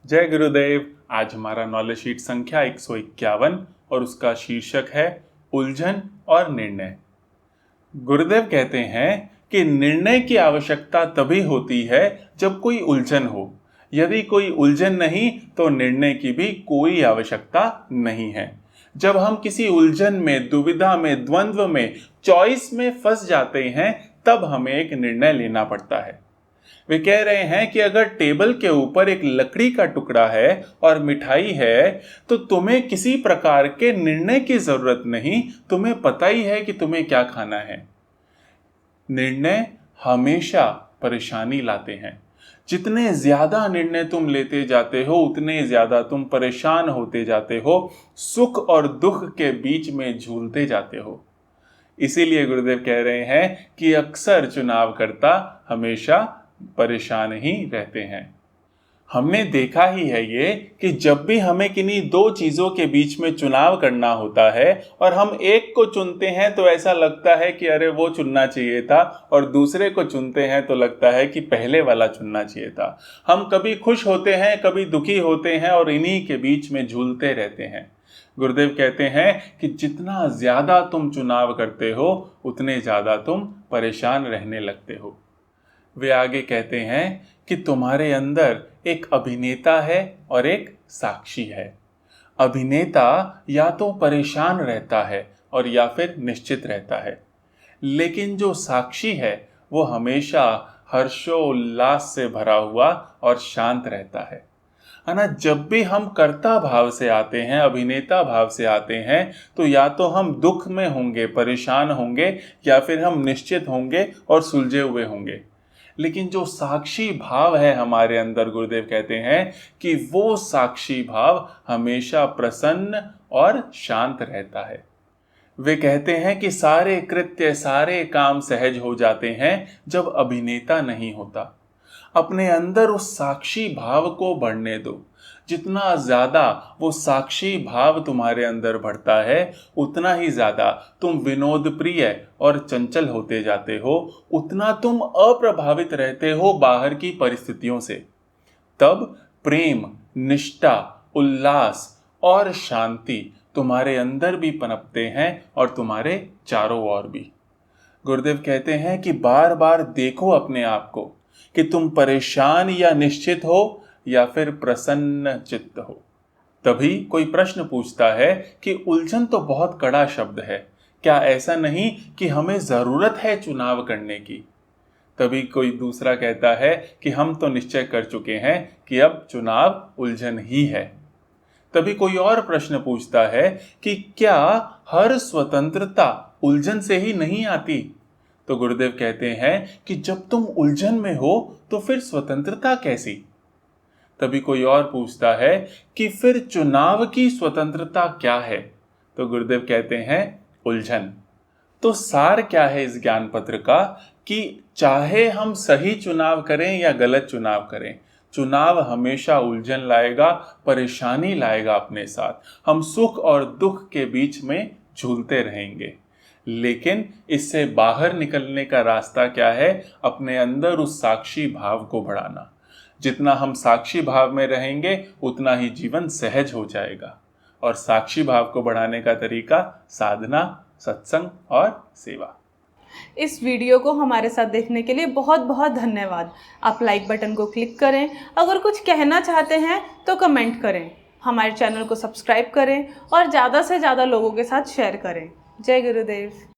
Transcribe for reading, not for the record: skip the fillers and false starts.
जय गुरुदेव। आज हमारा नॉलेज शीट संख्या 151 और उसका शीर्षक है उलझन और निर्णय। गुरुदेव कहते हैं कि निर्णय की आवश्यकता तभी होती है जब कोई उलझन हो। यदि कोई उलझन नहीं तो निर्णय की भी कोई आवश्यकता नहीं है। जब हम किसी उलझन में, दुविधा में, द्वंद्व में, चॉइस में फंस जाते हैं तब हमें एक निर्णय लेना पड़ता है। वे कह रहे हैं कि अगर टेबल के ऊपर एक लकड़ी का टुकड़ा है और मिठाई है तो तुम्हें किसी प्रकार के निर्णय की जरूरत नहीं, तुम्हें पता ही है कि तुम्हें क्या खाना है। निर्णय हमेशा परेशानी लाते हैं। जितने ज्यादा निर्णय तुम लेते जाते हो उतने ज्यादा तुम परेशान होते जाते हो, सुख और दुख के बीच में झूलते जाते हो। इसीलिए गुरुदेव कह रहे हैं कि अक्सर चुनावकर्ता हमेशा परेशान ही रहते हैं। हमने देखा ही है ये कि जब भी हमें किन्हीं दो चीजों के बीच में चुनाव करना होता है और हम एक को चुनते हैं तो ऐसा लगता है कि अरे वो चुनना चाहिए था, और दूसरे को चुनते हैं तो लगता है कि पहले वाला चुनना चाहिए था। हम कभी खुश होते हैं, कभी दुखी होते हैं और इन्हीं के बीच में झूलते रहते हैं। गुरुदेव कहते हैं कि जितना ज्यादा तुम चुनाव करते हो उतने ज्यादा तुम परेशान रहने लगते हो। वे आगे कहते हैं कि तुम्हारे अंदर एक अभिनेता है और एक साक्षी है। अभिनेता या तो परेशान रहता है और या फिर निश्चित रहता है, लेकिन जो साक्षी है वो हमेशा हर्षोल्लास से भरा हुआ और शांत रहता है ना। जब भी हम कर्ता भाव से आते हैं, अभिनेता भाव से आते हैं, तो या तो हम दुख में होंगे, परेशान होंगे, या फिर हम निश्चित होंगे और सुलझे हुए होंगे। लेकिन जो साक्षी भाव है हमारे अंदर, गुरुदेव कहते हैं कि वो साक्षी भाव हमेशा प्रसन्न और शांत रहता है। वे कहते हैं कि सारे कृत्य, सारे काम सहज हो जाते हैं जब अभिनेता नहीं होता। अपने अंदर उस साक्षी भाव को बढ़ने दो। जितना ज्यादा वो साक्षी भाव तुम्हारे अंदर बढ़ता है उतना ही ज्यादा तुम विनोद प्रिय और चंचल होते जाते हो, उतना तुम अप्रभावित रहते हो बाहर की परिस्थितियों से। तब प्रेम, निष्ठा, उल्लास और शांति तुम्हारे अंदर भी पनपते हैं और तुम्हारे चारों ओर भी। गुरुदेव कहते हैं कि बार बार देखो अपने आप को कि तुम परेशान या निश्चित हो या फिर प्रसन्न चित्त हो। तभी कोई प्रश्न पूछता है कि उलझन तो बहुत कड़ा शब्द है, क्या ऐसा नहीं कि हमें जरूरत है चुनाव करने की? तभी कोई दूसरा कहता है कि हम तो निश्चय कर चुके हैं कि अब चुनाव उलझन ही है। तभी कोई और प्रश्न पूछता है कि क्या हर स्वतंत्रता उलझन से ही नहीं आती? तो गुरुदेव कहते हैं कि जब तुम उलझन में हो तो फिर स्वतंत्रता कैसी? तभी कोई और पूछता है कि फिर चुनाव की स्वतंत्रता क्या है? तो गुरुदेव कहते हैं उलझन। तो सार क्या है इस ज्ञान पत्र का कि चाहे हम सही चुनाव करें या गलत चुनाव करें, चुनाव हमेशा उलझन लाएगा, परेशानी लाएगा अपने साथ। हम सुख और दुख के बीच में झूलते रहेंगे। लेकिन इससे बाहर निकलने का रास्ता क्या है? अपने अंदर उस साक्षी भाव को बढ़ाना। जितना हम साक्षी भाव में रहेंगे उतना ही जीवन सहज हो जाएगा। और साक्षी भाव को बढ़ाने का तरीका साधना, सत्संग और सेवा। इस वीडियो को हमारे साथ देखने के लिए बहुत बहुत धन्यवाद। आप लाइक बटन को क्लिक करें। अगर कुछ कहना चाहते हैं तो कमेंट करें। हमारे चैनल को सब्सक्राइब करें और ज़्यादा से ज़्यादा लोगों के साथ शेयर करें। जय गुरुदेव।